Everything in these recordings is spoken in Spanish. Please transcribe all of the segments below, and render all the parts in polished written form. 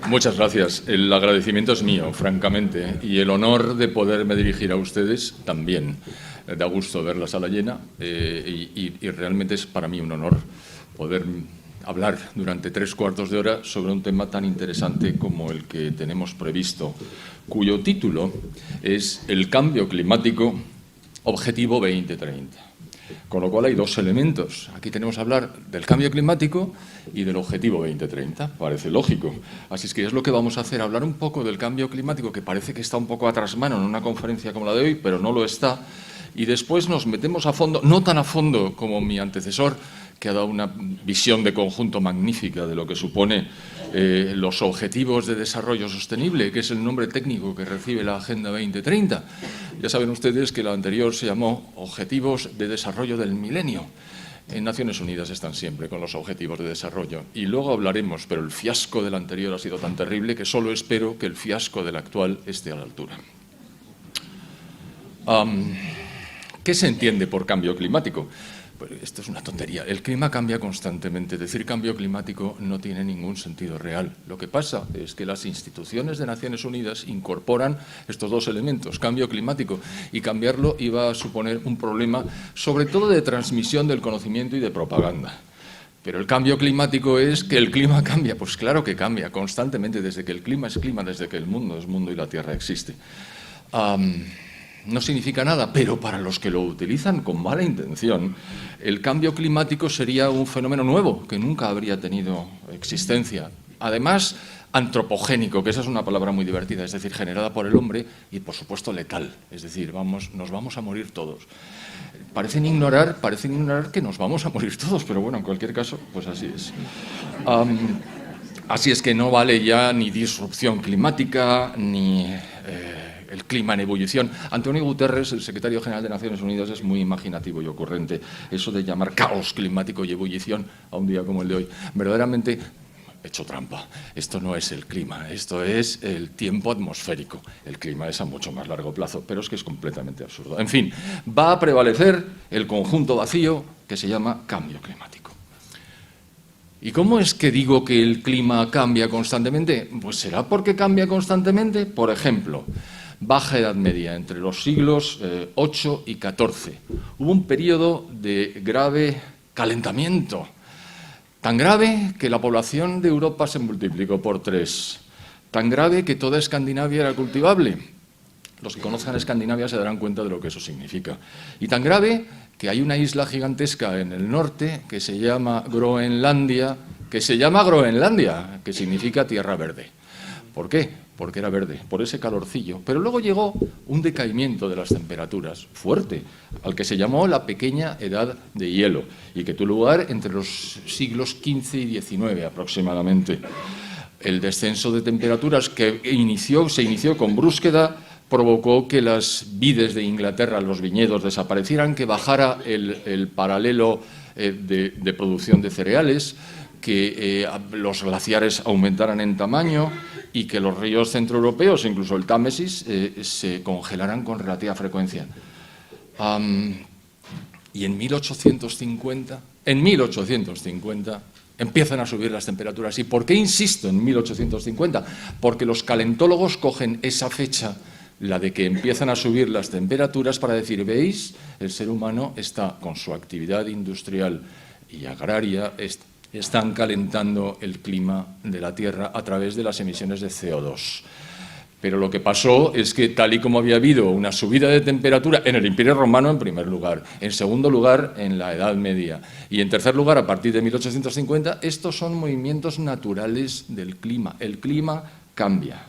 Muchas gracias. El agradecimiento es mío, francamente, y el honor de poderme dirigir a ustedes también. Da gusto ver la sala llena y realmente es para mí un honor poder hablar durante 3/4 de hora sobre un tema tan interesante como el que tenemos previsto, cuyo título es El cambio climático, Objetivo 2030. Con lo cual hay dos elementos. Aquí tenemos que hablar del cambio climático y del objetivo 2030. Parece lógico. Así es que es lo que vamos a hacer, hablar un poco del cambio climático, que parece que está un poco a trasmano en una conferencia como la de hoy, pero no lo está. Y después nos metemos a fondo, no tan a fondo como mi antecesor, que ha dado una visión de conjunto magnífica de lo que supone los Objetivos de Desarrollo Sostenible, que es el nombre técnico que recibe la Agenda 2030. Ya saben ustedes que la anterior se llamó Objetivos de Desarrollo del Milenio. En Naciones Unidas están siempre con los Objetivos de Desarrollo. Y luego hablaremos, pero el fiasco del anterior ha sido tan terrible que solo espero que el fiasco del actual esté a la altura. ¿Qué se entiende por cambio climático? Pues esto es una tontería. El clima cambia constantemente. Decir cambio climático no tiene ningún sentido real. Lo que pasa es que las instituciones de Naciones Unidas incorporan estos dos elementos, cambio climático, y cambiarlo iba a suponer un problema, sobre todo de transmisión del conocimiento y de propaganda. Pero el cambio climático es que el clima cambia. Pues claro que cambia constantemente, desde que el clima es clima, desde que el mundo es mundo y la Tierra existe. No significa nada, pero para los que lo utilizan con mala intención, el cambio climático sería un fenómeno nuevo que nunca habría tenido existencia. Además, antropogénico, que esa es una palabra muy divertida, es decir, generada por el hombre y, por supuesto, letal. Es decir, nos vamos a morir todos. Parecen ignorar que nos vamos a morir todos, pero bueno, en cualquier caso, pues así es. Así es que no vale ya ni disrupción climática, ni el clima en ebullición. Antonio Guterres, el secretario general de Naciones Unidas, es muy imaginativo y ocurrente. Eso de llamar caos climático y ebullición a un día como el de hoy, verdaderamente hecho trampa. Esto no es el clima, esto es el tiempo atmosférico. El clima es a mucho más largo plazo, pero es que es completamente absurdo. En fin, va a prevalecer el conjunto vacío que se llama cambio climático. ¿Y cómo es que digo que el clima cambia constantemente? Pues será porque cambia constantemente. Por ejemplo, Baja Edad Media, entre los siglos VIII y XIV. Hubo un periodo de grave calentamiento, tan grave que la población de Europa se multiplicó por 3, tan grave que toda Escandinavia era cultivable. Los que conozcan Escandinavia se darán cuenta de lo que eso significa. Y tan grave que hay una isla gigantesca en el norte que se llama Groenlandia, que significa tierra verde. ¿Por qué? Porque era verde, por ese calorcillo. Pero luego llegó un decaimiento de las temperaturas fuerte, al que se llamó la pequeña edad de hielo, y que tuvo lugar entre los siglos XV y XIX aproximadamente. El descenso de temperaturas que se inició con brusquedad provocó que las vides de Inglaterra, los viñedos, desaparecieran, que bajara el paralelo de producción de cereales, que los glaciares aumentaran en tamaño y que los ríos centroeuropeos, incluso el Támesis, se congelaran con relativa frecuencia. Y en 1850 empiezan a subir las temperaturas. ¿Y por qué insisto en 1850? Porque los calentólogos cogen esa fecha, la de que empiezan a subir las temperaturas, para decir, ¿veis? El ser humano está, con su actividad industrial y agraria, están calentando el clima de la Tierra a través de las emisiones de CO2. Pero lo que pasó es que, tal y como había habido una subida de temperatura en el Imperio Romano, en primer lugar, en segundo lugar, en la Edad Media, y en tercer lugar, a partir de 1850, estos son movimientos naturales del clima. El clima cambia.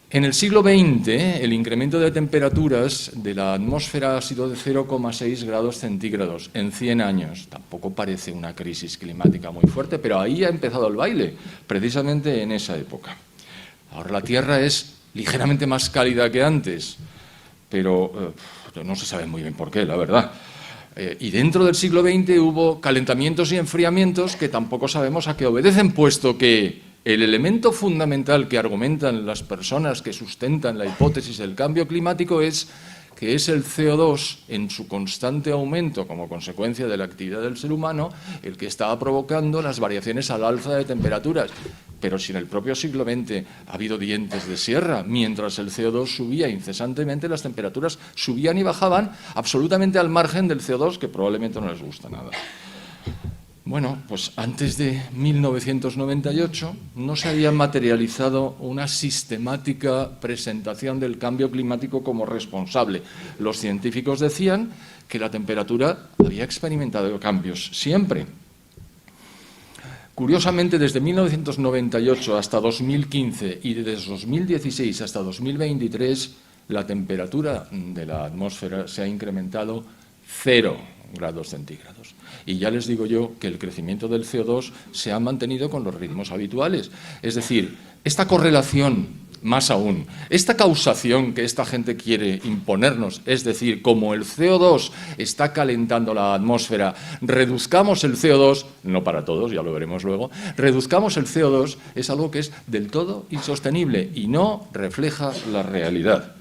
En el siglo XX, el incremento de temperaturas de la atmósfera ha sido de 0,6 grados centígrados en 100 años. Tampoco parece una crisis climática muy fuerte, pero ahí ha empezado el baile, precisamente en esa época. Ahora la Tierra es ligeramente más cálida que antes, pero no se sabe muy bien por qué, la verdad. Y dentro del siglo XX hubo calentamientos y enfriamientos que tampoco sabemos a qué obedecen, puesto que el elemento fundamental que argumentan las personas que sustentan la hipótesis del cambio climático es que es el CO2 en su constante aumento como consecuencia de la actividad del ser humano el que estaba provocando las variaciones al alza de temperaturas. Pero si en el propio siglo XX ha habido dientes de sierra, mientras el CO2 subía incesantemente, las temperaturas subían y bajaban absolutamente al margen del CO2, que probablemente no les gusta nada. Bueno, pues antes de 1998 no se había materializado una sistemática presentación del cambio climático como responsable. Los científicos decían que la temperatura había experimentado cambios siempre. Curiosamente, desde 1998 hasta 2015 y desde 2016 hasta 2023, la temperatura de la atmósfera se ha incrementado 0 grados centígrados. Y ya les digo yo que el crecimiento del CO2 se ha mantenido con los ritmos habituales. Es decir, esta correlación, más aún, esta causación que esta gente quiere imponernos, es decir, como el CO2 está calentando la atmósfera, reduzcamos el CO2, no para todos, ya lo veremos luego, reduzcamos el CO2, es algo que es del todo insostenible y no refleja la realidad.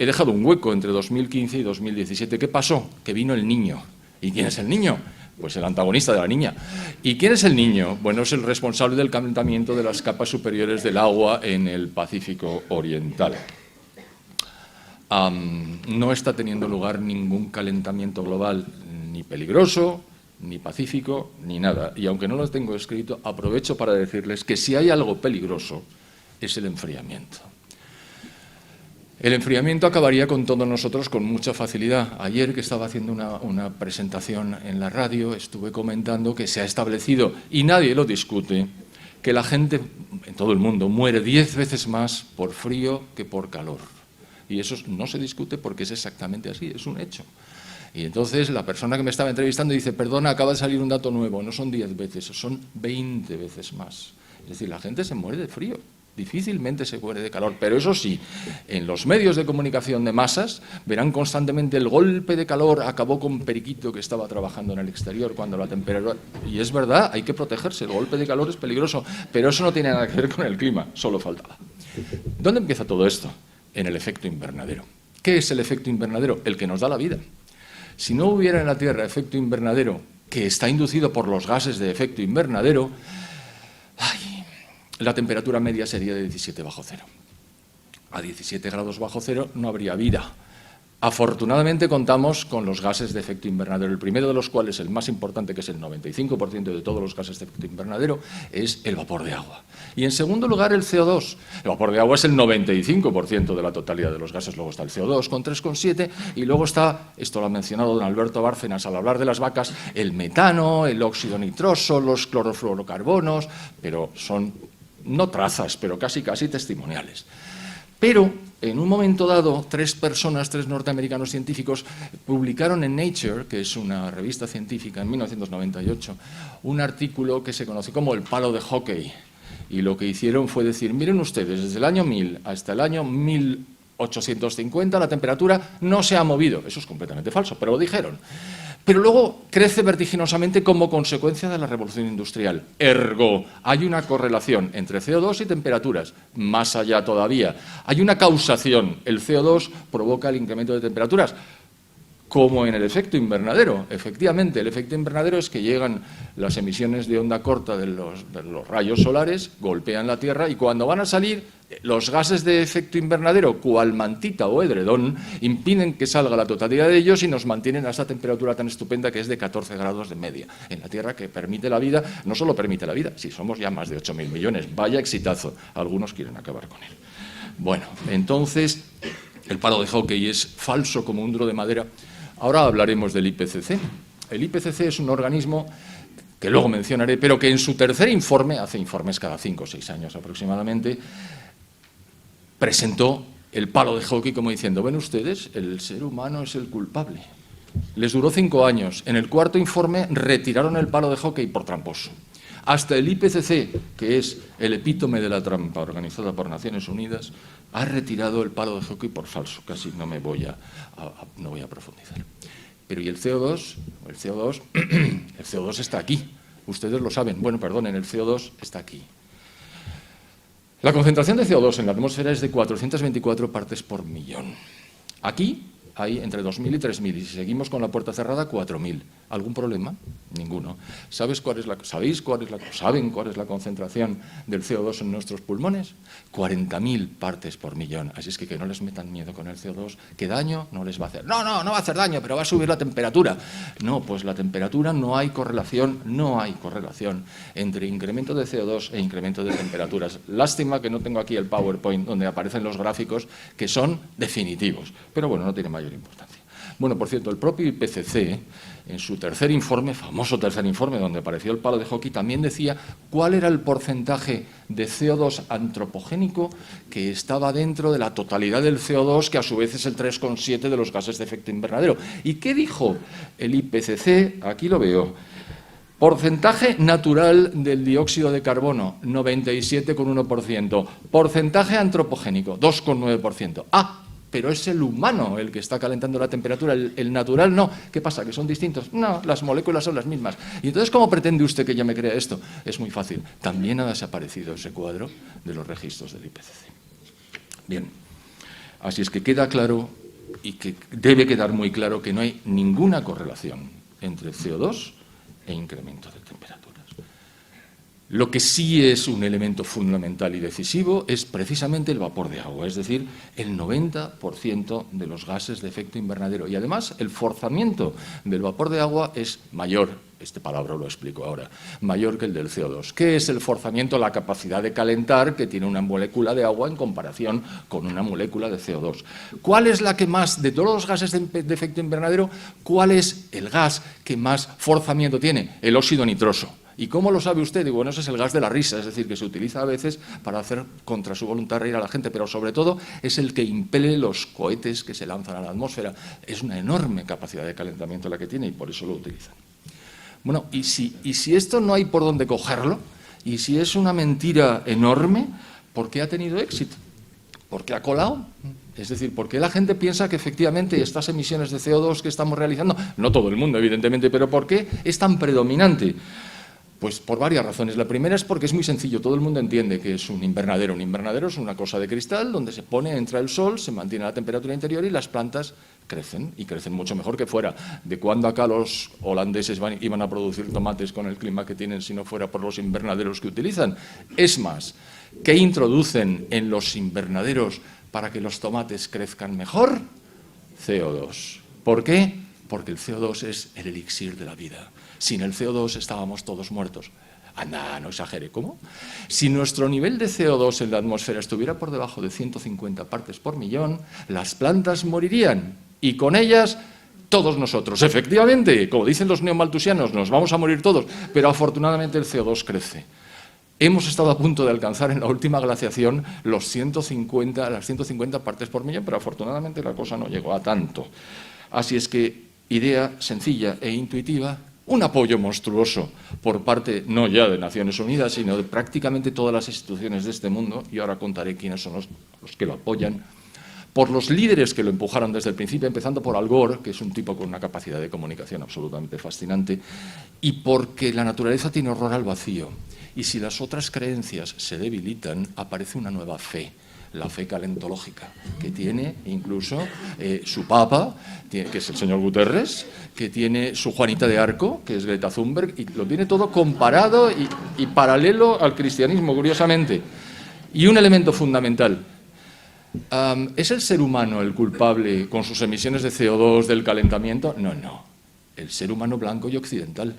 He dejado un hueco entre 2015 y 2017. ¿Qué pasó? Que vino el Niño. ¿Y quién es el Niño? Pues el antagonista de la niña. ¿Y quién es el Niño? Bueno, es el responsable del calentamiento de las capas superiores del agua en el Pacífico Oriental. No está teniendo lugar ningún calentamiento global, ni peligroso, ni pacífico, ni nada. Y aunque no lo tengo escrito, aprovecho para decirles que si hay algo peligroso, es el enfriamiento. El enfriamiento acabaría con todos nosotros con mucha facilidad. Ayer, que estaba haciendo una presentación en la radio, estuve comentando que se ha establecido, y nadie lo discute, que la gente en todo el mundo muere 10 veces más por frío que por calor. Y eso no se discute porque es exactamente así, es un hecho. Y entonces la persona que me estaba entrevistando dice, perdona, acaba de salir un dato nuevo, no son 10 veces, son 20 veces más. Es decir, la gente se muere de frío. Difícilmente se muere de calor, pero eso sí, en los medios de comunicación de masas verán constantemente el golpe de calor acabó con Periquito que estaba trabajando en el exterior cuando la temperatura... Y es verdad, hay que protegerse, el golpe de calor es peligroso, pero eso no tiene nada que ver con el clima, solo faltaba. ¿Dónde empieza todo esto? En el efecto invernadero. ¿Qué es el efecto invernadero? El que nos da la vida. Si no hubiera en la Tierra efecto invernadero, que está inducido por los gases de efecto invernadero, la temperatura media sería de 17 bajo cero. A 17 grados bajo cero no habría vida. Afortunadamente contamos con los gases de efecto invernadero, el primero de los cuales, el más importante, que es el 95% de todos los gases de efecto invernadero, es el vapor de agua. Y en segundo lugar, el CO2. El vapor de agua es el 95% de la totalidad de los gases, luego está el CO2 con 3,7 y luego está, esto lo ha mencionado don Alberto Bárcenas al hablar de las vacas, el metano, el óxido nitroso, los clorofluorocarbonos, pero son no trazas, pero casi testimoniales. Pero, en un momento dado, tres norteamericanos científicos, publicaron en Nature, que es una revista científica, en 1998, un artículo que se conoce como el palo de hockey. Y lo que hicieron fue decir, miren ustedes, desde el año 1000 hasta el año 1850 la temperatura no se ha movido. Eso es completamente falso, pero lo dijeron. Pero luego crece vertiginosamente como consecuencia de la revolución industrial. Ergo, hay una correlación entre CO2 y temperaturas. Más allá todavía, hay una causación. El CO2 provoca el incremento de temperaturas, como en el efecto invernadero. Efectivamente, el efecto invernadero es que llegan las emisiones de onda corta de los rayos solares, golpean la Tierra y cuando van a salir, los gases de efecto invernadero, cual mantita o edredón, impiden que salga la totalidad de ellos y nos mantienen a esa temperatura tan estupenda que es de 14 grados de media en la Tierra, que permite la vida, no solo permite la vida, si somos ya más de 8.000 millones, vaya exitazo, algunos quieren acabar con él. Bueno, entonces, el palo de hockey es falso como un duro de madera. Ahora hablaremos del IPCC. El IPCC es un organismo que luego mencionaré, pero que en su tercer informe, hace informes cada 5 o 6 años aproximadamente, presentó el palo de hockey como diciendo, ven ustedes, el ser humano es el culpable. Les duró 5 años. En el cuarto informe retiraron el palo de hockey por tramposo. Hasta el IPCC, que es el epítome de la trampa organizada por Naciones Unidas, ha retirado el palo de hockey por falso. Casi no voy a profundizar. Pero ¿y el CO2? El CO2 está aquí. Ustedes lo saben. Bueno, perdonen, el CO2 está aquí. La concentración de CO2 en la atmósfera es de 424 partes por millón. Aquí hay entre 2.000 y 3.000, y si seguimos con la puerta cerrada, 4.000. ¿Algún problema? Ninguno. ¿Saben cuál es la concentración del CO2 en nuestros pulmones? 40.000 partes por millón. Así es que no les metan miedo con el CO2, que daño no les va a hacer. No va a hacer daño, pero va a subir la temperatura. No, pues la temperatura no hay correlación entre incremento de CO2 e incremento de temperaturas. Lástima que no tengo aquí el PowerPoint donde aparecen los gráficos que son definitivos, pero bueno, no tiene mayor importancia. Bueno, por cierto, el propio IPCC, en su tercer informe, famoso tercer informe, donde apareció el palo de hockey, también decía cuál era el porcentaje de CO2 antropogénico que estaba dentro de la totalidad del CO2, que a su vez es el 3,7 de los gases de efecto invernadero. ¿Y qué dijo el IPCC? Aquí lo veo. Porcentaje natural del dióxido de carbono, 97,1%. Porcentaje antropogénico, 2,9%. Pero es el humano el que está calentando la temperatura, el natural no. ¿Qué pasa? ¿Que son distintos? No, las moléculas son las mismas. ¿Y entonces cómo pretende usted que yo me crea esto? Es muy fácil. También ha desaparecido ese cuadro de los registros del IPCC. Bien, así es que queda claro y que debe quedar muy claro que no hay ninguna correlación entre CO2 e incremento de temperaturas. Lo que sí es un elemento fundamental y decisivo es precisamente el vapor de agua, es decir, el 90% de los gases de efecto invernadero. Y además el forzamiento del vapor de agua es mayor, este palabra lo explico ahora, mayor que el del CO2. ¿Qué es el forzamiento? La capacidad de calentar que tiene una molécula de agua en comparación con una molécula de CO2. ¿Cuál es la que más, de todos los gases de efecto invernadero, cuál es el gas que más forzamiento tiene? El óxido nitroso. ¿Y cómo lo sabe usted? Digo, bueno, ese es el gas de la risa, es decir, que se utiliza a veces para hacer contra su voluntad reír a la gente, pero sobre todo es el que impele los cohetes que se lanzan a la atmósfera. Es una enorme capacidad de calentamiento la que tiene y por eso lo utilizan. Bueno, y si esto no hay por dónde cogerlo, y si es una mentira enorme, ¿por qué ha tenido éxito? ¿Por qué ha colado? Es decir, ¿por qué la gente piensa que efectivamente estas emisiones de CO2 que estamos realizando, no todo el mundo evidentemente, pero ¿por qué es tan predominante? Pues por varias razones. La primera es porque es muy sencillo, todo el mundo entiende que es un invernadero. Un invernadero es una cosa de cristal donde se pone, entra el sol, se mantiene la temperatura interior y las plantas crecen, y crecen mucho mejor que fuera. ¿De cuándo acá los holandeses iban a producir tomates con el clima que tienen si no fuera por los invernaderos que utilizan? Es más, ¿qué introducen en los invernaderos para que los tomates crezcan mejor? CO2. ¿Por qué? Porque el CO2 es el elixir de la vida. Sin el CO2 estábamos todos muertos. Anda, no exagere. ¿Cómo? Si nuestro nivel de CO2 en la atmósfera estuviera por debajo de 150 partes por millón, las plantas morirían y con ellas todos nosotros. Efectivamente, como dicen los neomalthusianos, nos vamos a morir todos, pero afortunadamente el CO2 crece. Hemos estado a punto de alcanzar en la última glaciación las 150 partes por millón, pero afortunadamente la cosa no llegó a tanto. Así es que, idea sencilla e intuitiva, un apoyo monstruoso por parte no ya de Naciones Unidas, sino de prácticamente todas las instituciones de este mundo, y ahora contaré quiénes son los que lo apoyan, por los líderes que lo empujaron desde el principio, empezando por Al Gore, que es un tipo con una capacidad de comunicación absolutamente fascinante, y porque la naturaleza tiene horror al vacío. Y si las otras creencias se debilitan, aparece una nueva fe, la fe calentológica, que tiene incluso su papa, que es el señor Guterres, que tiene su Juanita de Arco, que es Greta Thunberg, y lo tiene todo comparado y paralelo al cristianismo, curiosamente. Y un elemento fundamental, ¿es el ser humano el culpable con sus emisiones de CO2 del calentamiento? No, no, el ser humano blanco y occidental.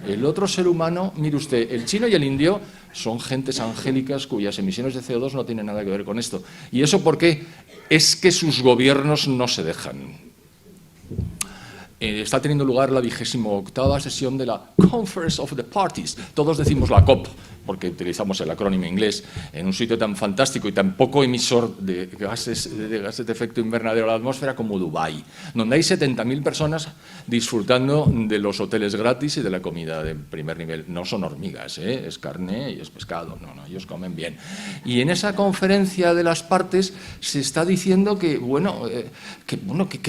El otro ser humano, mire usted, el chino y el indio son gentes angélicas cuyas emisiones de CO2 no tienen nada que ver con esto. ¿Y eso por qué? Es que sus gobiernos no se dejan. Está teniendo lugar la 28ª sesión de la Conference of the Parties. Todos decimos la COP, porque utilizamos el acrónimo inglés, en un sitio tan fantástico y tan poco emisor de gases de efecto invernadero a la atmósfera como Dubái, donde hay 70.000 personas disfrutando de los hoteles gratis y de la comida de primer nivel. No son hormigas, es carne y es pescado, no, ellos comen bien. Y en esa conferencia de las partes se está diciendo que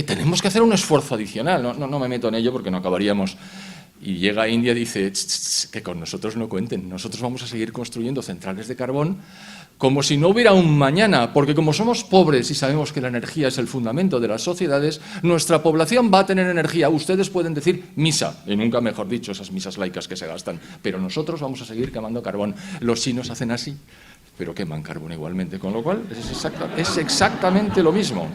tenemos que hacer un esfuerzo adicional. No me meto en ello porque no acabaríamos. Y llega a India y dice, que con nosotros no cuenten, nosotros vamos a seguir construyendo centrales de carbón como si no hubiera un mañana, porque como somos pobres y sabemos que la energía es el fundamento de las sociedades, nuestra población va a tener energía. Ustedes pueden decir misa, y nunca mejor dicho, esas misas laicas que se gastan, pero nosotros vamos a seguir quemando carbón. Los chinos hacen así, pero queman carbón igualmente, con lo cual es exactamente lo mismo.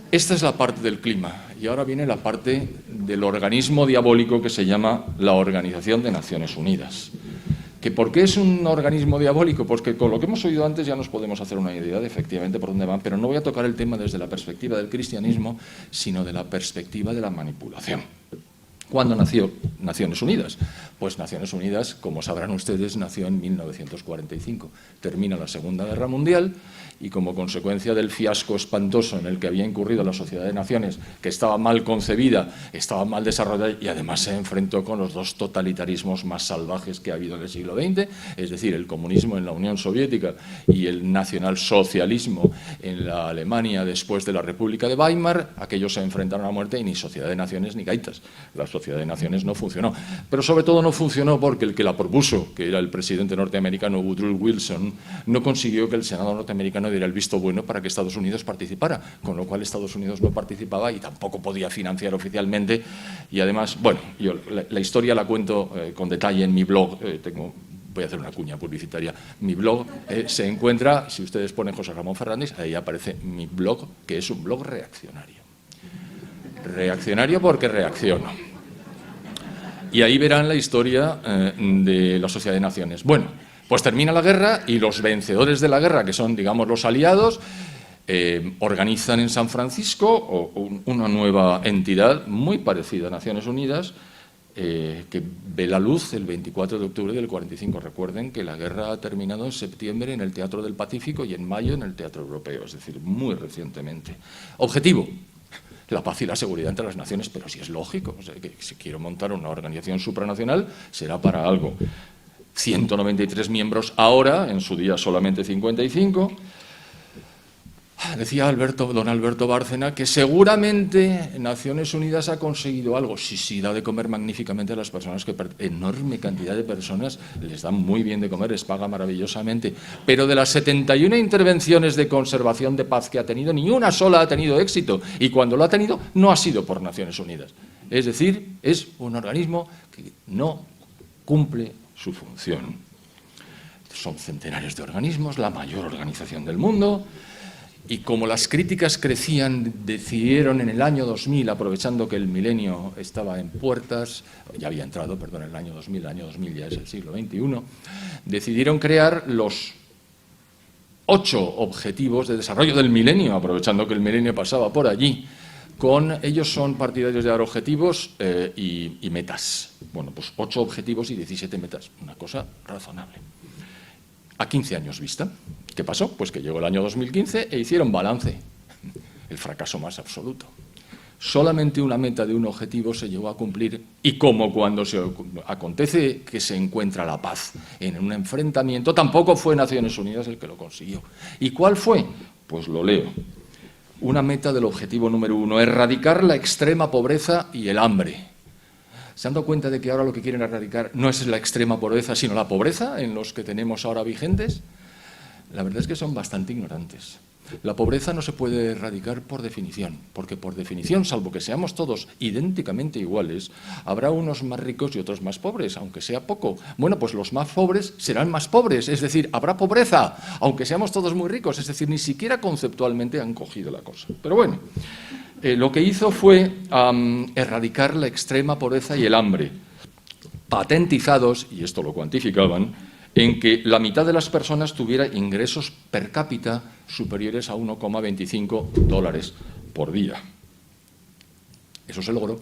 Esta es la parte del clima, y ahora viene la parte del organismo diabólico que se llama la Organización de Naciones Unidas. ¿Que por qué es un organismo diabólico? Pues que con lo que hemos oído antes ya nos podemos hacer una idea de efectivamente por dónde van, pero no voy a tocar el tema desde la perspectiva del cristianismo, sino de la perspectiva de la manipulación. ¿Cuándo nació Naciones Unidas? Pues Naciones Unidas, como sabrán ustedes, nació en 1945. Termina la Segunda Guerra Mundial y como consecuencia del fiasco espantoso en el que había incurrido la Sociedad de Naciones, que estaba mal concebida, estaba mal desarrollada y además se enfrentó con los dos totalitarismos más salvajes que ha habido en el siglo XX, es decir, el comunismo en la Unión Soviética y el nacionalsocialismo en la Alemania después de la República de Weimar. Aquellos se enfrentaron a muerte y ni Sociedad de Naciones ni gaitas. La Sociedad de Naciones no funcionó, pero sobre todo no funcionó porque el que la propuso, que era el presidente norteamericano Woodrow Wilson, no consiguió que el Senado norteamericano diera el visto bueno para que Estados Unidos participara, con lo cual Estados Unidos no participaba y tampoco podía financiar oficialmente. Y además, bueno, yo la historia la cuento con detalle en mi blog. Voy a hacer una cuña publicitaria. Mi blog se encuentra, si ustedes ponen José Ramón Fernández, ahí aparece mi blog, que es un blog reaccionario. Reaccionario porque reacciono. Y ahí verán la historia de la Sociedad de Naciones. Bueno, pues termina la guerra y los vencedores de la guerra, que son, digamos, los aliados, organizan en San Francisco una nueva entidad muy parecida a Naciones Unidas, que ve la luz el 24 de octubre del 45. Recuerden que la guerra ha terminado en septiembre en el Teatro del Pacífico y en mayo en el Teatro Europeo, es decir, muy recientemente. Objetivo: la paz y la seguridad entre las naciones, pero sí es lógico, o sea, que si quiero montar una organización supranacional será para algo. 193 miembros ahora, en su día solamente 55. Decía don Alberto Bárcena que seguramente Naciones Unidas ha conseguido algo. Sí, da de comer magníficamente a las personas, que enorme cantidad de personas les dan muy bien de comer, les paga maravillosamente. Pero de las 71 intervenciones de conservación de paz que ha tenido, ni una sola ha tenido éxito. Y cuando lo ha tenido, no ha sido por Naciones Unidas. Es decir, es un organismo que no cumple su función. Son centenares de organismos, la mayor organización del mundo. Y como las críticas crecían, decidieron en el año 2000, aprovechando que el milenio estaba en puertas, ya había entrado, perdón, el año 2000 ya es el siglo XXI, decidieron crear los 8 objetivos de desarrollo del milenio, aprovechando que el milenio pasaba por allí. Ellos son partidarios de dar objetivos y metas. Bueno, pues 8 objetivos y 17 metas, una cosa razonable. A 15 años vista. ¿Qué pasó? Pues que llegó el año 2015 e hicieron balance. El fracaso más absoluto. Solamente una meta de un objetivo se llegó a cumplir, y como cuando se acontece que se encuentra la paz en un enfrentamiento, tampoco fue Naciones Unidas el que lo consiguió. ¿Y cuál fue? Pues lo leo. Una meta del objetivo número 1, erradicar la extrema pobreza y el hambre. ¿Se han dado cuenta de que ahora lo que quieren erradicar no es la extrema pobreza, sino la pobreza en los que tenemos ahora vigentes? La verdad es que son bastante ignorantes. La pobreza no se puede erradicar por definición, porque por definición, salvo que seamos todos idénticamente iguales, habrá unos más ricos y otros más pobres, aunque sea poco. Bueno, pues los más pobres serán más pobres, es decir, habrá pobreza, aunque seamos todos muy ricos, es decir, ni siquiera conceptualmente han cogido la cosa. Pero bueno, lo que hizo fue erradicar la extrema pobreza y el hambre, patentizados, y esto lo cuantificaban, en que la mitad de las personas tuviera ingresos per cápita superiores a 1,25 dólares por día. Eso se logró.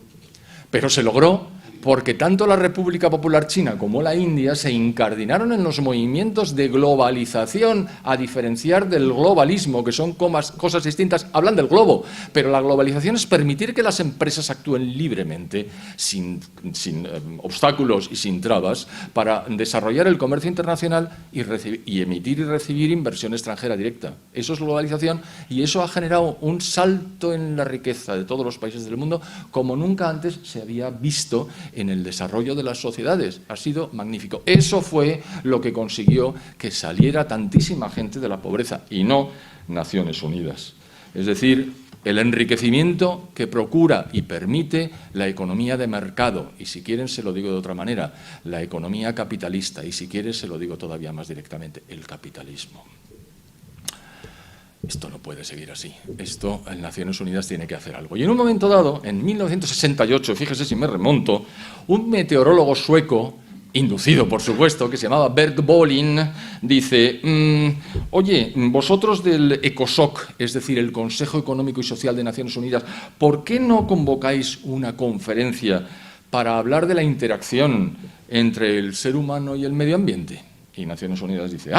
Pero se logró porque tanto la República Popular China como la India se incardinaron en los movimientos de globalización, a diferenciar del globalismo, que son cosas distintas. Hablan del globo, pero la globalización es permitir que las empresas actúen libremente, sin obstáculos y sin trabas, para desarrollar el comercio internacional y emitir y recibir inversión extranjera directa. Eso es globalización, y eso ha generado un salto en la riqueza de todos los países del mundo como nunca antes se había visto en el desarrollo de las sociedades. Ha sido magnífico. Eso fue lo que consiguió que saliera tantísima gente de la pobreza y no Naciones Unidas. Es decir, el enriquecimiento que procura y permite la economía de mercado, y si quieren se lo digo de otra manera, la economía capitalista, y si quieren se lo digo todavía más directamente, el capitalismo. Esto no puede seguir así. Esto, en Naciones Unidas tiene que hacer algo. Y en un momento dado, en 1968, fíjese si me remonto, un meteorólogo sueco, inducido por supuesto, que se llamaba Bert Bolin, dice, oye, vosotros del ECOSOC, es decir, el Consejo Económico y Social de Naciones Unidas, ¿por qué no convocáis una conferencia para hablar de la interacción entre el ser humano y el medio ambiente? Y Naciones Unidas dice,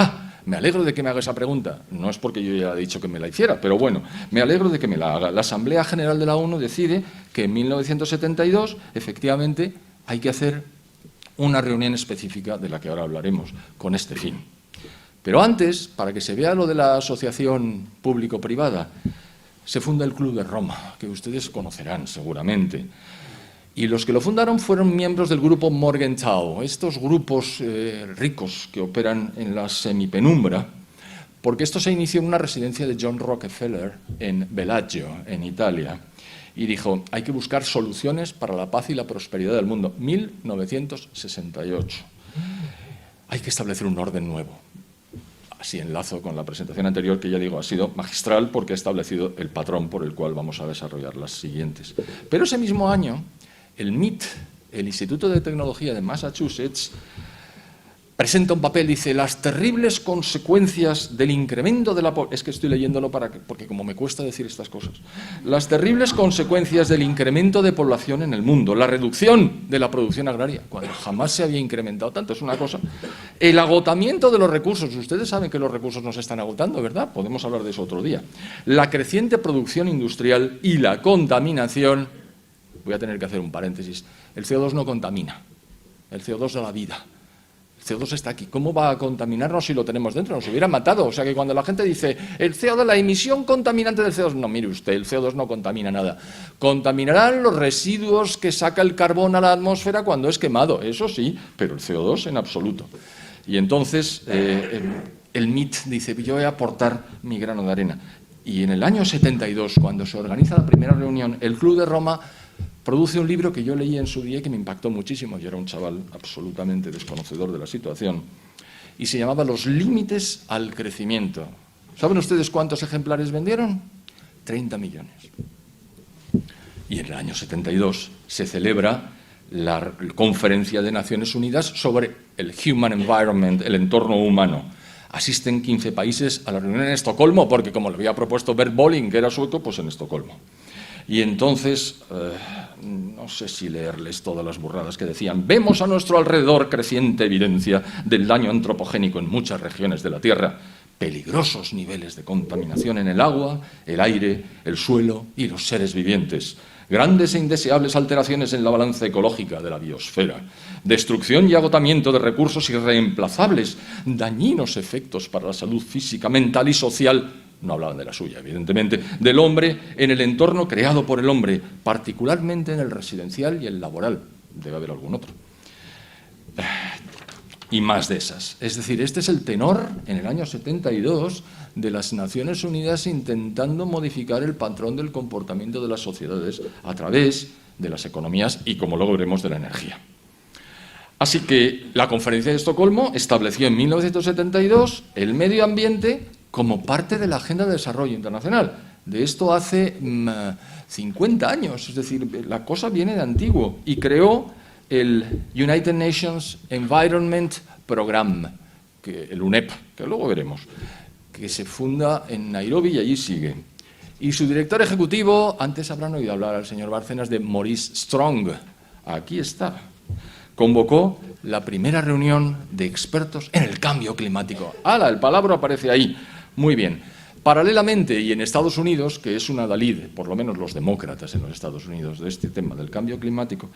me alegro de que me haga esa pregunta. No es porque yo ya he dicho que me la hiciera, pero bueno, me alegro de que me la haga. La Asamblea General de la ONU decide que en 1972, efectivamente, hay que hacer una reunión específica de la que ahora hablaremos, con este fin. Pero antes, para que se vea lo de la asociación público-privada, se funda el Club de Roma, que ustedes conocerán seguramente. Y los que lo fundaron fueron miembros del grupo Morgenthau, estos grupos ricos que operan en la semipenumbra, porque esto se inició en una residencia de John Rockefeller en Bellagio, en Italia, y dijo, hay que buscar soluciones para la paz y la prosperidad del mundo. 1968. Hay que establecer un orden nuevo. Así enlazo con la presentación anterior, que ya digo, ha sido magistral porque ha establecido el patrón por el cual vamos a desarrollar las siguientes. Pero ese mismo año, el MIT, el Instituto de Tecnología de Massachusetts, presenta un papel, dice, las terribles consecuencias del incremento de la población. Es que estoy leyéndolo porque como me cuesta decir estas cosas. Las terribles consecuencias del incremento de población en el mundo, la reducción de la producción agraria, cuando jamás se había incrementado tanto, es una cosa. El agotamiento de los recursos. Ustedes saben que los recursos no se están agotando, ¿verdad? Podemos hablar de eso otro día. La creciente producción industrial y la contaminación. Voy a tener que hacer un paréntesis. El CO2 no contamina. El CO2 da la vida. El CO2 está aquí. ¿Cómo va a contaminarnos si lo tenemos dentro? Nos hubiera matado. O sea que cuando la gente dice el CO2, la emisión contaminante del CO2, no, mire usted, el CO2 no contamina nada. Contaminarán los residuos que saca el carbón a la atmósfera cuando es quemado, eso sí, pero el CO2 en absoluto. Y entonces el MIT dice, yo voy a aportar mi grano de arena. Y en el año 72, cuando se organiza la primera reunión, el Club de Roma produce un libro que yo leí en su día y que me impactó muchísimo. Yo era un chaval absolutamente desconocedor de la situación. Y se llamaba Los límites al crecimiento. ¿Saben ustedes cuántos ejemplares vendieron? 30 millones. Y en el año 72 se celebra la Conferencia de Naciones Unidas sobre el Human Environment, el entorno humano. Asisten 15 países a la reunión en Estocolmo, porque como le había propuesto Bert Bolin, que era sueco, pues en Estocolmo. Y entonces, no sé si leerles todas las burradas que decían, vemos a nuestro alrededor creciente evidencia del daño antropogénico en muchas regiones de la Tierra, peligrosos niveles de contaminación en el agua, el aire, el suelo y los seres vivientes, grandes e indeseables alteraciones en la balanza ecológica de la biosfera, destrucción y agotamiento de recursos irreemplazables, dañinos efectos para la salud física, mental y social. No hablaban de la suya, evidentemente, del hombre en el entorno creado por el hombre, particularmente en el residencial y el laboral. Debe haber algún otro. Y más de esas. Es decir, este es el tenor, en el año 72, de las Naciones Unidas intentando modificar el patrón del comportamiento de las sociedades a través de las economías y, como luego veremos, de la energía. Así que la Conferencia de Estocolmo estableció en 1972 el medio ambiente como parte de la Agenda de Desarrollo Internacional. De esto hace 50 años, es decir, la cosa viene de antiguo, y creó el United Nations Environment Programme, el UNEP, que luego veremos, que se funda en Nairobi y allí sigue. Y su director ejecutivo, antes habrán oído hablar al señor Bárcenas de Maurice Strong, aquí está, convocó la primera reunión de expertos en el cambio climático. ¡Hala! El palabra aparece ahí. Muy bien. Paralelamente, y en Estados Unidos, que es un adalid, por lo menos los demócratas en los Estados Unidos, de este tema del cambio climático,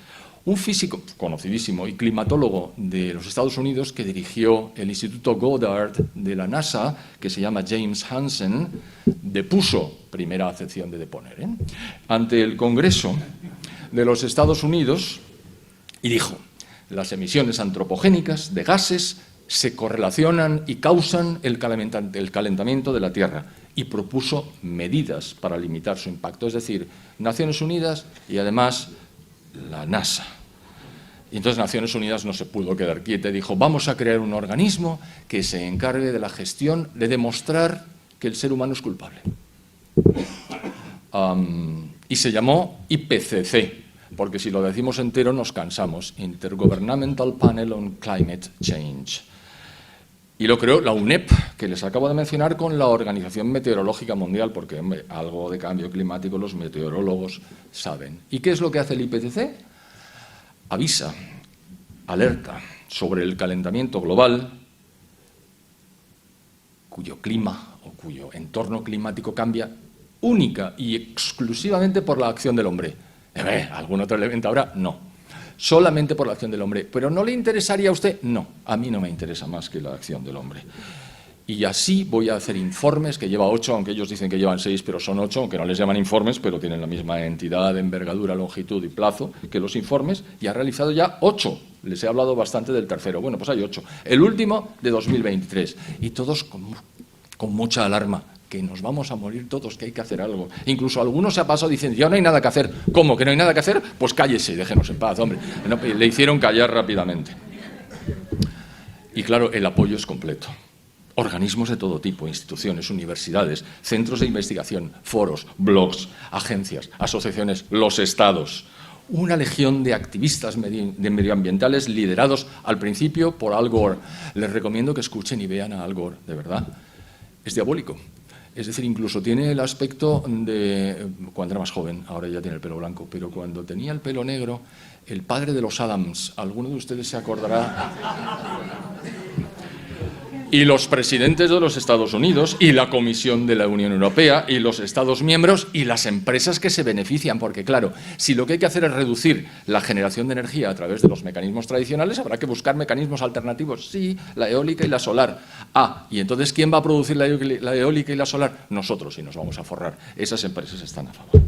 un físico conocidísimo y climatólogo de los Estados Unidos que dirigió el Instituto Goddard de la NASA, que se llama James Hansen, depuso, primera acepción de deponer, ante el Congreso de los Estados Unidos, Y dijo, las emisiones antropogénicas de gases se correlacionan y causan el calentamiento de la Tierra, y propuso medidas para limitar su impacto, es decir, Naciones Unidas y además la NASA. Y entonces Naciones Unidas no se pudo quedar quieta y dijo, vamos a crear un organismo que se encargue de la gestión, de demostrar que el ser humano es culpable. Y se llamó IPCC, porque si lo decimos entero nos cansamos, Intergovernmental Panel on Climate Change. Y lo creó la UNEP, que les acabo de mencionar, con la Organización Meteorológica Mundial, porque hombre, algo de cambio climático los meteorólogos saben. ¿Y qué es lo que hace el IPCC? Avisa, alerta sobre el calentamiento global, cuyo clima o cuyo entorno climático cambia única y exclusivamente por la acción del hombre. ¿Algún otro elemento habrá? No. Solamente por la acción del hombre. ¿Pero no le interesaría a usted? No, a mí no me interesa más que la acción del hombre. Y así voy a hacer informes, que lleva 8, aunque ellos dicen que llevan 6, pero son 8, aunque no les llaman informes, pero tienen la misma entidad, envergadura, longitud y plazo que los informes, y ha realizado ya 8. Les he hablado bastante del tercero. Bueno, pues hay 8. El último de 2023. Y todos con mucha alarma, que nos vamos a morir todos, que hay que hacer algo. Incluso algunos se ha pasado diciendo, ya no hay nada que hacer. ¿Cómo que no hay nada que hacer? Pues cállese y déjenos en paz, hombre. No, le hicieron callar rápidamente. Y claro, el apoyo es completo. Organismos de todo tipo, instituciones, universidades, centros de investigación, foros, blogs, agencias, asociaciones, los estados. Una legión de activistas medioambientales liderados al principio por Al Gore. Les recomiendo que escuchen y vean a Al Gore, de verdad. Es diabólico. Es decir, incluso tiene el aspecto de cuando era más joven, ahora ya tiene el pelo blanco, pero cuando tenía el pelo negro, el padre de los Adams, alguno de ustedes se acordará, y los presidentes de los Estados Unidos, y la Comisión de la Unión Europea, y los Estados miembros, y las empresas que se benefician, porque claro, si lo que hay que hacer es reducir la generación de energía a través de los mecanismos tradicionales, habrá que buscar mecanismos alternativos, sí, la eólica y la solar. Y entonces, ¿quién va a producir la eólica y la solar? Nosotros, y nos vamos a forrar. Esas empresas están a favor.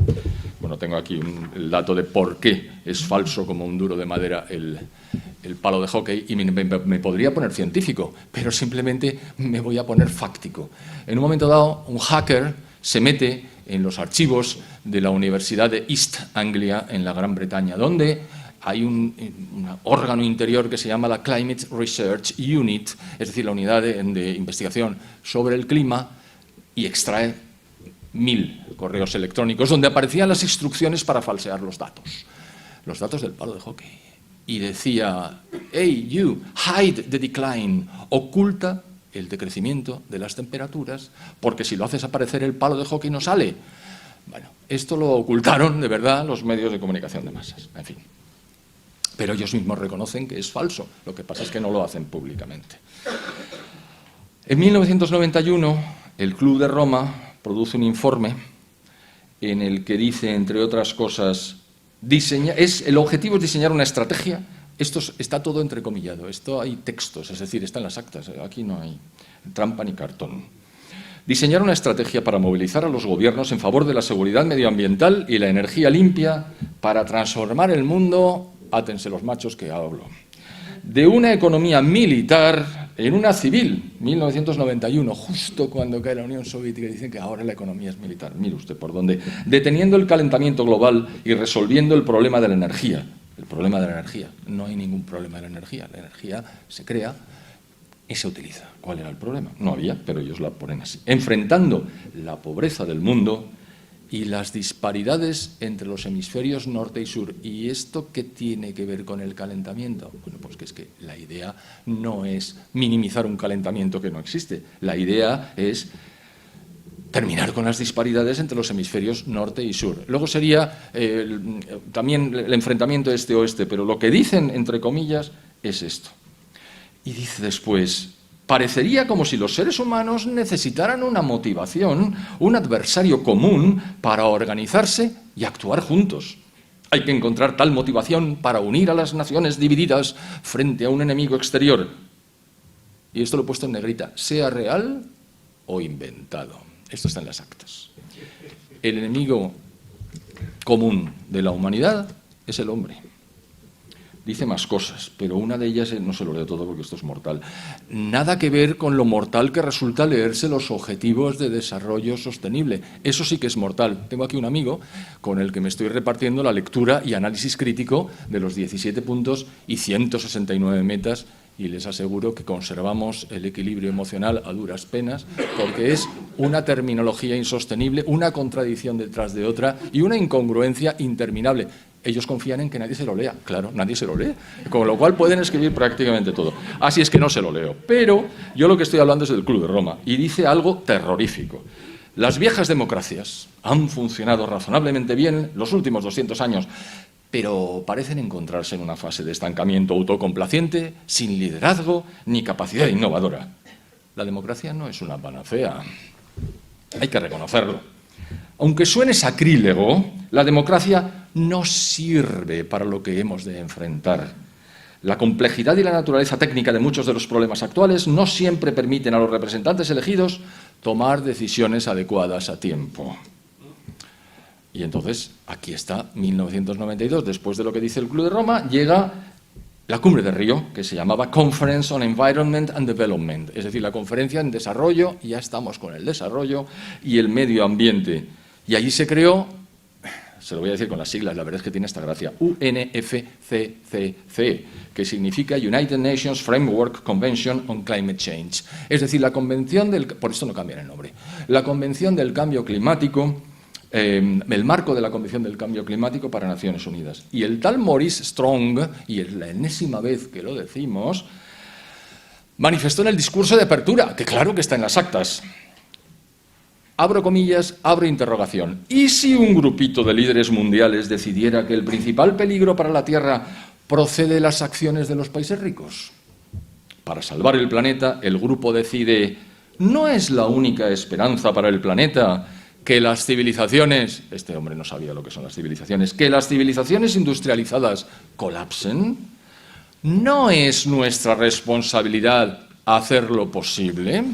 Bueno, tengo aquí el dato de por qué es falso como un duro de madera el palo de hockey, y me podría poner científico, pero simplemente me voy a poner fáctico. En un momento dado, un hacker se mete en los archivos de la Universidad de East Anglia, en la Gran Bretaña, donde hay un órgano interior que se llama la Climate Research Unit, es decir, la unidad de investigación sobre el clima, y extrae 1000 correos electrónicos donde aparecían las instrucciones para falsear los datos del palo de hockey. Y decía, hey, you, hide the decline, oculta el decrecimiento de las temperaturas, porque si lo haces aparecer el palo de hockey no sale. Bueno, esto lo ocultaron de verdad los medios de comunicación de masas, en fin. Pero ellos mismos reconocen que es falso, lo que pasa es que no lo hacen públicamente. En 1991, el Club de Roma produce un informe en el que dice, entre otras cosas, el objetivo es diseñar una estrategia. Esto está todo entrecomillado, esto hay textos, es decir, está en las actas, aquí no hay trampa ni cartón. Diseñar una estrategia para movilizar a los gobiernos en favor de la seguridad medioambiental y la energía limpia para transformar el mundo, átense los machos que hablo, de una economía militar en una civil, 1991, justo cuando cae la Unión Soviética, dicen que ahora la economía es militar. Mire usted por dónde. Deteniendo el calentamiento global y resolviendo el problema de la energía. El problema de la energía. No hay ningún problema de la energía. La energía se crea y se utiliza. ¿Cuál era el problema? No había, pero ellos la ponen así. Enfrentando la pobreza del mundo y las disparidades entre los hemisferios norte y sur. ¿Y esto qué tiene que ver con el calentamiento? Bueno, pues que es que la idea no es minimizar un calentamiento que no existe. La idea es terminar con las disparidades entre los hemisferios norte y sur. Luego sería también el enfrentamiento este-oeste, pero lo que dicen, entre comillas, es esto. Y dice después, parecería como si los seres humanos necesitaran una motivación, un adversario común para organizarse y actuar juntos. Hay que encontrar tal motivación para unir a las naciones divididas frente a un enemigo exterior. Y esto lo he puesto en negrita, sea real o inventado. Esto está en las actas. El enemigo común de la humanidad es el hombre. dice más cosas, pero una de ellas, no se lo leo todo porque esto es mortal, nada que ver con lo mortal que resulta leerse los Objetivos de Desarrollo Sostenible. Eso sí que es mortal. Tengo aquí un amigo con el que me estoy repartiendo la lectura y análisis crítico de los 17 puntos y 169 metas, y les aseguro que conservamos el equilibrio emocional a duras penas, porque es una terminología insostenible, una contradicción detrás de otra y una incongruencia interminable. Ellos confían en que nadie se lo lea. Claro, nadie se lo lee. Con lo cual pueden escribir prácticamente todo. Así es que no se lo leo. Pero yo lo que estoy hablando es del Club de Roma. Y dice algo terrorífico. Las viejas democracias han funcionado razonablemente bien los últimos 200 años, pero parecen encontrarse en una fase de estancamiento autocomplaciente, sin liderazgo ni capacidad innovadora. La democracia no es una panacea. Hay que reconocerlo. Aunque suene sacrílego, la democracia no sirve para lo que hemos de enfrentar. La complejidad y la naturaleza técnica de muchos de los problemas actuales no siempre permiten a los representantes elegidos tomar decisiones adecuadas a tiempo. Y entonces, aquí está 1992, después de lo que dice el Club de Roma, llega la Cumbre de Río, que se llamaba Conference on Environment and Development, es decir, la conferencia en desarrollo, y ya estamos con el desarrollo y el medio ambiente. Y allí se creó, se lo voy a decir con las siglas, la verdad es que tiene esta gracia, UNFCCC, que significa United Nations Framework Convention on Climate Change. Es decir, la Convención del... Por esto no cambian el nombre. La Convención del Cambio Climático, el marco de la Convención del Cambio Climático para Naciones Unidas. Y el tal Maurice Strong, y es la enésima vez que lo decimos, manifestó en el discurso de apertura, que claro que está en las actas. Abro comillas, abro interrogación. ¿Y si un grupito de líderes mundiales decidiera que el principal peligro para la Tierra procede de las acciones de los países ricos? Para salvar el planeta, el grupo decide, ¿no es la única esperanza para el planeta que las civilizaciones, este hombre no sabía lo que son las civilizaciones, que las civilizaciones industrializadas colapsen? ¿No es nuestra responsabilidad hacerlo posible?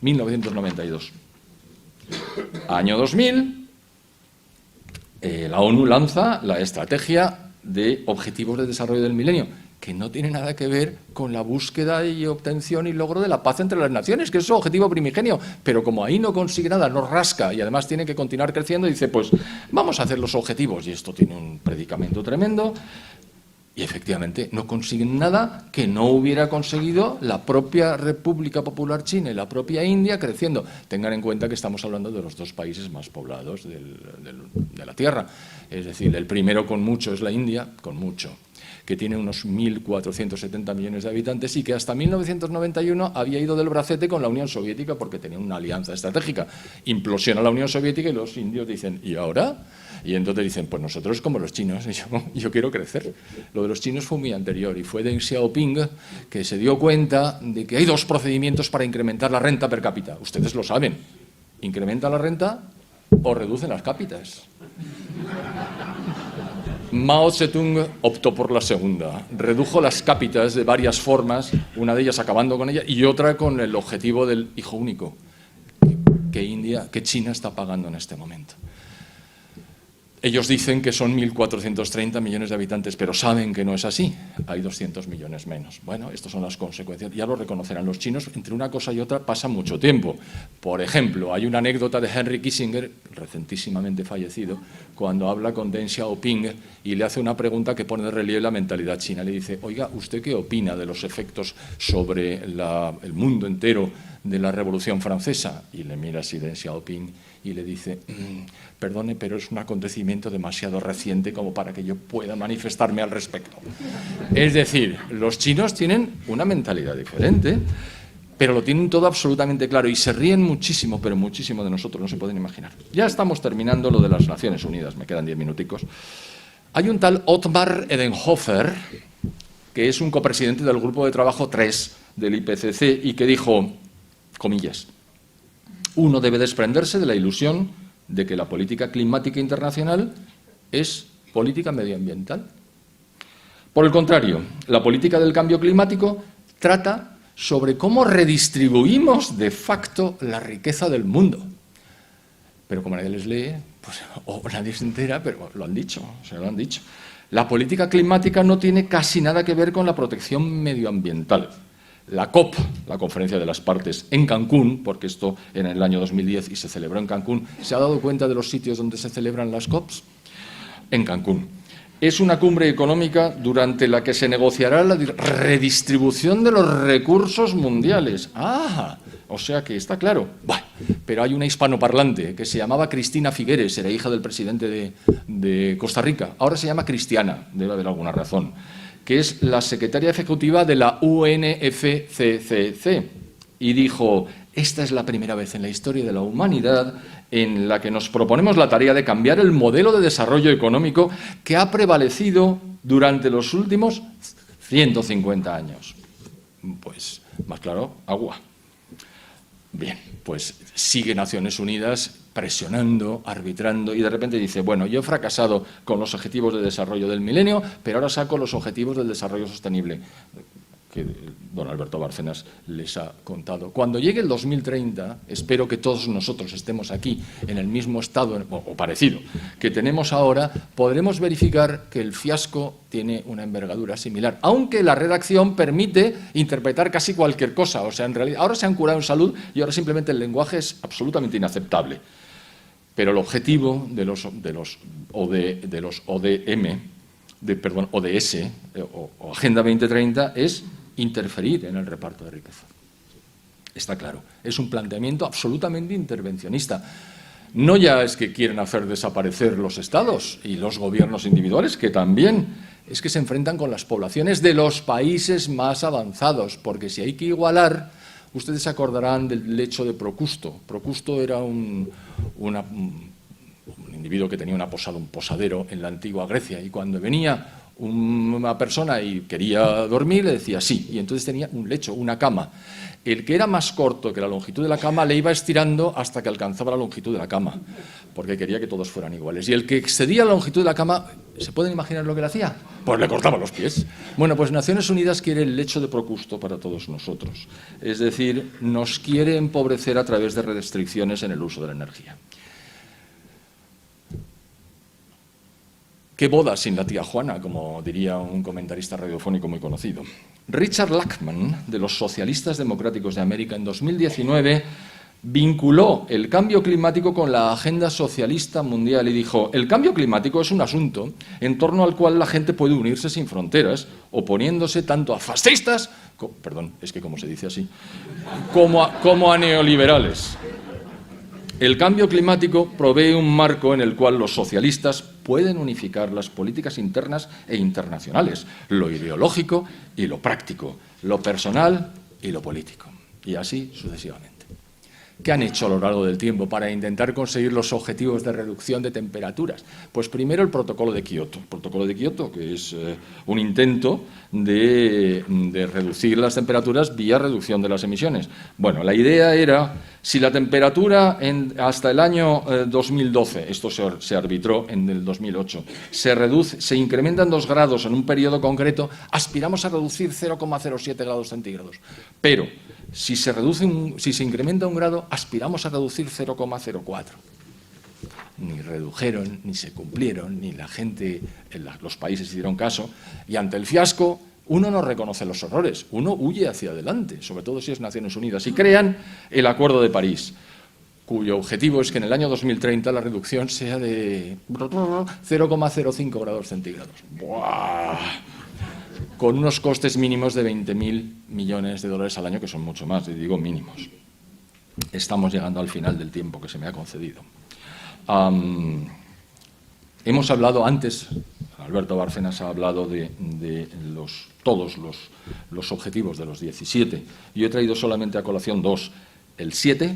1992. Año 2000, la ONU lanza la Estrategia de Objetivos de Desarrollo del Milenio, que no tiene nada que ver con la búsqueda y obtención y logro de la paz entre las naciones, que es su objetivo primigenio. Pero como ahí no consigue nada, no rasca y además tiene que continuar creciendo, dice, pues vamos a hacer los objetivos. Y esto tiene un predicamento tremendo. Y efectivamente no consiguen nada que no hubiera conseguido la propia República Popular China y la propia India creciendo. Tengan en cuenta que estamos hablando de los dos países más poblados de la Tierra. Es decir, el primero con mucho es la India, con mucho, que tiene unos 1.470 millones de habitantes y que hasta 1991 había ido del bracete con la Unión Soviética porque tenía una alianza estratégica. Implosiona la Unión Soviética y los indios dicen, ¿y ahora? Y entonces dicen, pues nosotros como los chinos, y yo quiero crecer. Lo de los chinos fue muy anterior y fue Deng Xiaoping que se dio cuenta de que hay dos procedimientos para incrementar la renta per cápita. Ustedes lo saben, incrementa la renta o reducen las cápitas. Mao Zedong optó por la segunda, redujo las cápitas de varias formas, una de ellas acabando con ella y otra con el objetivo del hijo único, que China está pagando en este momento. Ellos dicen que son 1.430 millones de habitantes, pero saben que no es así. Hay 200 millones menos. Bueno, estas son las consecuencias. Ya lo reconocerán los chinos. Entre una cosa y otra pasa mucho tiempo. Por ejemplo, hay una anécdota de Henry Kissinger, recentísimamente fallecido, cuando habla con Deng Xiaoping y le hace una pregunta que pone de relieve la mentalidad china. Le dice, oiga, ¿usted qué opina de los efectos sobre el mundo entero de la Revolución Francesa? Y le mira así Deng Xiaoping y le dice, perdone, pero es un acontecimiento demasiado reciente como para que yo pueda manifestarme al respecto. Es decir, los chinos tienen una mentalidad diferente, pero lo tienen todo absolutamente claro y se ríen muchísimo, pero muchísimo de nosotros, no se pueden imaginar. Ya estamos terminando lo de las Naciones Unidas, me quedan 10 minuticos. Hay un tal Ottmar Edenhofer, que es un copresidente del Grupo de Trabajo 3 del IPCC y que dijo, comillas, uno debe desprenderse de la ilusión de que la política climática internacional es política medioambiental. Por el contrario, la política del cambio climático trata sobre cómo redistribuimos de facto la riqueza del mundo. Pero como nadie les lee, pues, o nadie se entera, pero lo han dicho, se lo han dicho. La política climática no tiene casi nada que ver con la protección medioambiental. La COP, la Conferencia de las Partes, en Cancún, porque esto en el año 2010 y se celebró en Cancún, ¿se ha dado cuenta de los sitios donde se celebran las COPs? En Cancún. Es una cumbre económica durante la que se negociará la redistribución de los recursos mundiales. ¡Ah! O sea que está claro. Bueno, pero hay una hispanoparlante que se llamaba Cristina Figueres, era hija del presidente de Costa Rica. Ahora se llama Cristiana, debe haber alguna razón, que es la secretaria ejecutiva de la UNFCCC. Y dijo, esta es la primera vez en la historia de la humanidad en la que nos proponemos la tarea de cambiar el modelo de desarrollo económico que ha prevalecido durante los últimos 150 años. Pues, más claro, agua. Bien, pues sigue Naciones Unidas presionando, arbitrando, y de repente dice, bueno, yo he fracasado con los objetivos de desarrollo del milenio, pero ahora saco los objetivos del desarrollo sostenible, que don Alberto Bárcenas les ha contado. Cuando llegue el 2030, espero que todos nosotros estemos aquí en el mismo estado, o parecido, que tenemos ahora, podremos verificar que el fiasco tiene una envergadura similar, aunque la redacción permite interpretar casi cualquier cosa. O sea, en realidad, ahora se han curado en salud y ahora simplemente el lenguaje es absolutamente inaceptable. Pero el objetivo de los ODS o Agenda 2030 es interferir en el reparto de riqueza. Está claro, es un planteamiento absolutamente intervencionista. No ya es que quieren hacer desaparecer los estados y los gobiernos individuales, que también, es que se enfrentan con las poblaciones de los países más avanzados, porque si hay que igualar, ustedes se acordarán del lecho de Procusto. Procusto era un individuo que tenía un posadero en la antigua Grecia, y cuando venía una persona y quería dormir, le decía sí, y entonces tenía un lecho, una cama. El que era más corto que la longitud de la cama le iba estirando hasta que alcanzaba la longitud de la cama, porque quería que todos fueran iguales. Y el que excedía la longitud de la cama, ¿se pueden imaginar lo que le hacía? Pues le cortaba los pies. Bueno, pues Naciones Unidas quiere el lecho de Procusto para todos nosotros. Es decir, nos quiere empobrecer a través de restricciones en el uso de la energía. ¿Qué boda sin la tía Juana?, como diría un comentarista radiofónico muy conocido. Richard Lachman, de los Socialistas Democráticos de América, en 2019 vinculó el cambio climático con la agenda socialista mundial y dijo, el cambio climático es un asunto en torno al cual la gente puede unirse sin fronteras, oponiéndose tanto a fascistas, perdón, es que como se dice así, como a neoliberales. El cambio climático provee un marco en el cual los socialistas pueden unificar las políticas internas e internacionales, lo ideológico y lo práctico, lo personal y lo político, y así sucesivamente. ¿Qué han hecho a lo largo del tiempo para intentar conseguir los objetivos de reducción de temperaturas? Pues primero el Protocolo de Kioto. El Protocolo de Kioto, que es un intento de reducir las temperaturas vía reducción de las emisiones. Bueno, la idea era, si la temperatura hasta el año 2012, esto se arbitró en el 2008, se incrementan 2 grados en un periodo concreto, aspiramos a reducir 0,07 grados centígrados. Pero si se incrementa 1 grado, aspiramos a reducir 0,04. Ni redujeron, ni se cumplieron, ni la gente, los países hicieron caso, y ante el fiasco uno no reconoce los errores, uno huye hacia adelante, sobre todo si es Naciones Unidas, y crean el Acuerdo de París, cuyo objetivo es que en el año 2030 la reducción sea de 0,05 grados centígrados. ¡Buah! Con unos costes mínimos de 20.000 millones de dólares al año, que son mucho más, y digo mínimos. Estamos llegando al final del tiempo que se me ha concedido. Hemos hablado antes, Alberto Bárcenas ha hablado de todos los objetivos de los 17. Yo he traído solamente a colación 2, el 7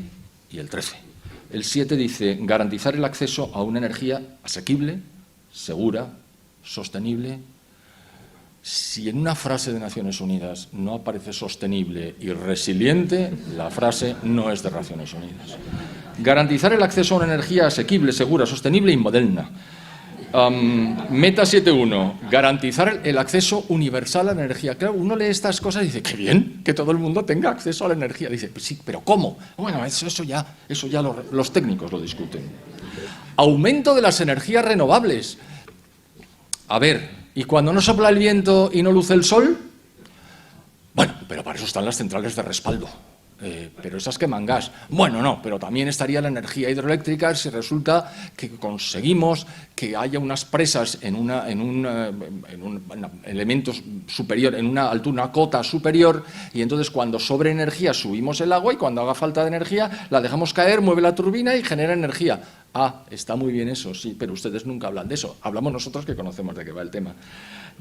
y el 13. El 7 dice garantizar el acceso a una energía asequible, segura, sostenible. Si en una frase de Naciones Unidas no aparece sostenible y resiliente, la frase no es de Naciones Unidas. Garantizar el acceso a una energía asequible, segura, sostenible y moderna. Meta 7.1, garantizar el acceso universal a la energía. Claro, uno lee estas cosas y dice, qué bien, que todo el mundo tenga acceso a la energía. Dice, pues sí, pero ¿cómo? Bueno, eso ya los técnicos lo discuten. Aumento de las energías renovables. A ver, Y cuando no sopla el viento y no luce el sol, bueno, pero para eso están las centrales de respaldo. Pero esas queman gas. Bueno, no, pero también estaría la energía hidroeléctrica si resulta que conseguimos que haya unas presas en un elemento superior, en una altura, una cota superior, y entonces cuando sobre energía subimos el agua y cuando haga falta de energía la dejamos caer, mueve la turbina y genera energía. Ah, está muy bien eso, sí, pero ustedes nunca hablan de eso. Hablamos nosotros que conocemos de qué va el tema.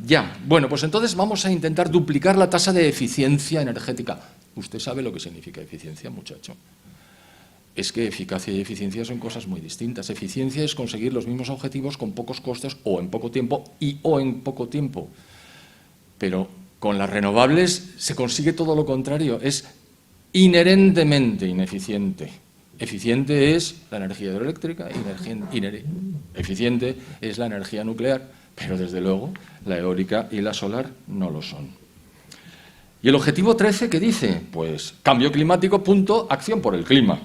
Ya, bueno, pues entonces vamos a intentar duplicar la tasa de eficiencia energética. ¿Usted sabe lo que significa eficiencia, muchacho? Es que eficacia y eficiencia son cosas muy distintas. Eficiencia es conseguir los mismos objetivos con pocos costes o en poco tiempo o en poco tiempo. Pero con las renovables se consigue todo lo contrario. Es inherentemente ineficiente. Eficiente es la energía hidroeléctrica, eficiente es la energía nuclear, pero desde luego la eólica y la solar no lo son. ¿Y el objetivo 13 qué dice? Pues cambio climático, punto, acción por el clima.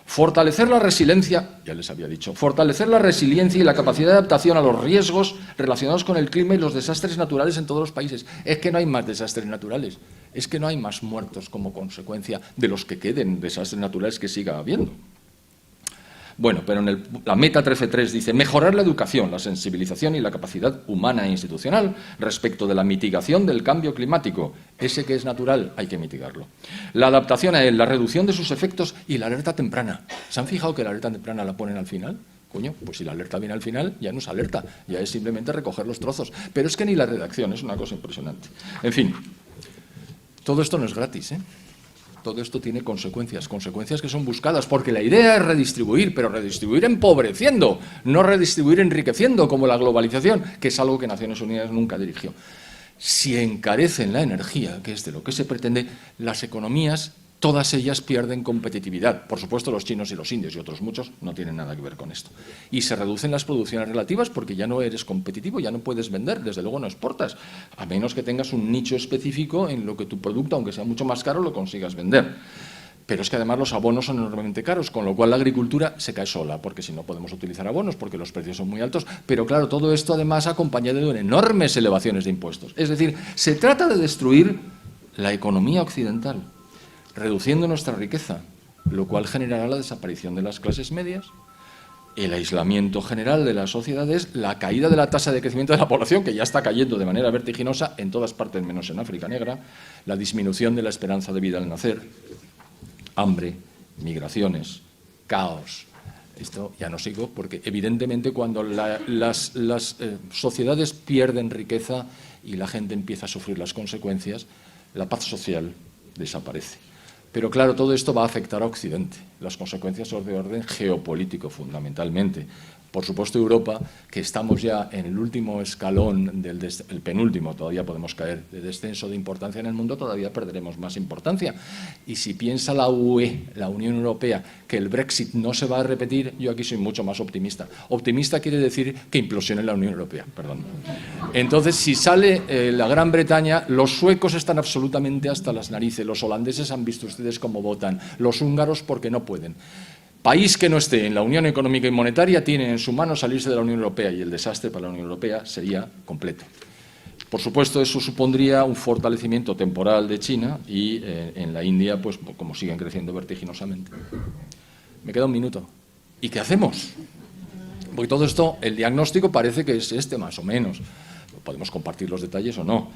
Fortalecer la resiliencia, ya les había dicho, fortalecer la resiliencia y la capacidad de adaptación a los riesgos relacionados con el clima y los desastres naturales en todos los países. Es que no hay más desastres naturales, es que no hay más muertos como consecuencia de los que queden desastres naturales que siga habiendo. Bueno, pero en la meta 13.3 dice mejorar la educación, la sensibilización y la capacidad humana e institucional respecto de la mitigación del cambio climático. Ese que es natural hay que mitigarlo. La adaptación a él, la reducción de sus efectos y la alerta temprana. ¿Se han fijado que la alerta temprana la ponen al final? Coño, pues si la alerta viene al final, ya no es alerta, ya es simplemente recoger los trozos. Pero es que ni la redacción, es una cosa impresionante. En fin, todo esto no es gratis, ¿eh? Todo esto tiene consecuencias que son buscadas, porque la idea es redistribuir, pero redistribuir empobreciendo, no redistribuir enriqueciendo, como la globalización, que es algo que Naciones Unidas nunca dirigió. Si encarecen la energía, que es de lo que se pretende, las economías, todas ellas pierden competitividad. Por supuesto, los chinos y los indios y otros muchos no tienen nada que ver con esto. Y se reducen las producciones relativas porque ya no eres competitivo, ya no puedes vender, desde luego no exportas, a menos que tengas un nicho específico en lo que tu producto, aunque sea mucho más caro, lo consigas vender. Pero es que además los abonos son enormemente caros, con lo cual la agricultura se cae sola, porque si no podemos utilizar abonos, porque los precios son muy altos. Pero claro, todo esto además acompañado de enormes elevaciones de impuestos. Es decir, se trata de destruir la economía occidental, reduciendo nuestra riqueza, lo cual generará la desaparición de las clases medias, el aislamiento general de las sociedades, la caída de la tasa de crecimiento de la población, que ya está cayendo de manera vertiginosa en todas partes menos en África Negra, la disminución de la esperanza de vida al nacer, hambre, migraciones, caos. Esto ya no sigo, porque evidentemente cuando las sociedades pierden riqueza y la gente empieza a sufrir las consecuencias, la paz social desaparece. Pero claro, todo esto va a afectar a Occidente. Las consecuencias son de orden geopolítico, fundamentalmente. Por supuesto, Europa, que estamos ya en el último escalón, el penúltimo, todavía podemos caer, de descenso de importancia en el mundo, todavía perderemos más importancia. Y si piensa la UE, la Unión Europea, que el Brexit no se va a repetir, yo aquí soy mucho más optimista. Optimista quiere decir que implosione la Unión Europea, perdón. Entonces, si sale la Gran Bretaña, los suecos están absolutamente hasta las narices, los holandeses han visto ustedes cómo votan, los húngaros porque no pueden. País que no esté en la Unión Económica y Monetaria tiene en su mano salirse de la Unión Europea y el desastre para la Unión Europea sería completo. Por supuesto, eso supondría un fortalecimiento temporal de China y en la India, pues como siguen creciendo vertiginosamente. Me queda un minuto. ¿Y qué hacemos? Porque todo esto, el diagnóstico parece que es este más o menos. Podemos compartir los detalles o no.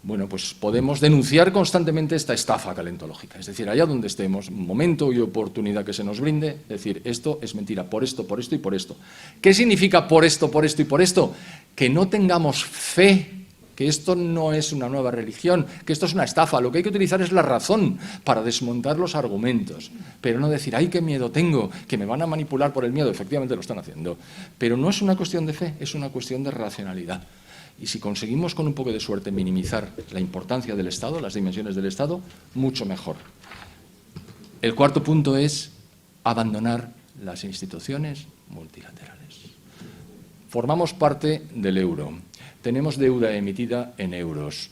Bueno, pues podemos denunciar constantemente esta estafa calentológica. Es decir, allá donde estemos, momento y oportunidad que se nos brinde, decir, esto es mentira, por esto y por esto. ¿Qué significa por esto y por esto? Que no tengamos fe, que esto no es una nueva religión, que esto es una estafa. Lo que hay que utilizar es la razón para desmontar los argumentos, pero no decir, ¡ay, qué miedo tengo!, que me van a manipular por el miedo. Efectivamente lo están haciendo, pero no es una cuestión de fe, es una cuestión de racionalidad. Y si conseguimos con un poco de suerte minimizar la importancia del Estado, las dimensiones del Estado, mucho mejor. El cuarto punto es abandonar las instituciones multilaterales. Formamos parte del euro, tenemos deuda emitida en euros.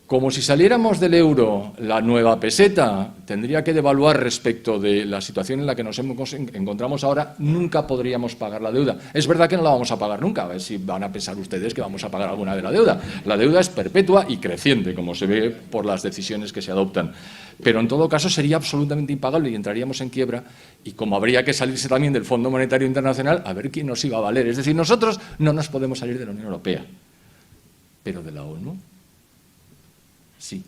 Como si saliéramos del euro, la nueva peseta tendría que devaluar respecto de la situación en la que nos encontramos ahora, nunca podríamos pagar la deuda. Es verdad que no la vamos a pagar nunca, a ver si van a pensar ustedes que vamos a pagar alguna de la deuda. La deuda es perpetua y creciente, como se ve por las decisiones que se adoptan. Pero en todo caso sería absolutamente impagable y entraríamos en quiebra, y como habría que salirse también del Fondo Monetario Internacional, a ver quién nos iba a valer. Es decir, nosotros no nos podemos salir de la Unión Europea, pero de la ONU sí,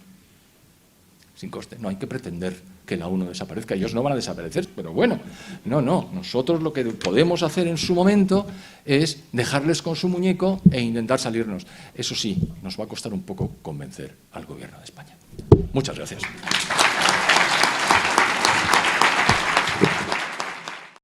sin coste. No hay que pretender que la ONU desaparezca. Ellos no van a desaparecer, pero bueno, no. Nosotros lo que podemos hacer en su momento es dejarles con su muñeco e intentar salirnos. Eso sí, nos va a costar un poco convencer al Gobierno de España. Muchas gracias.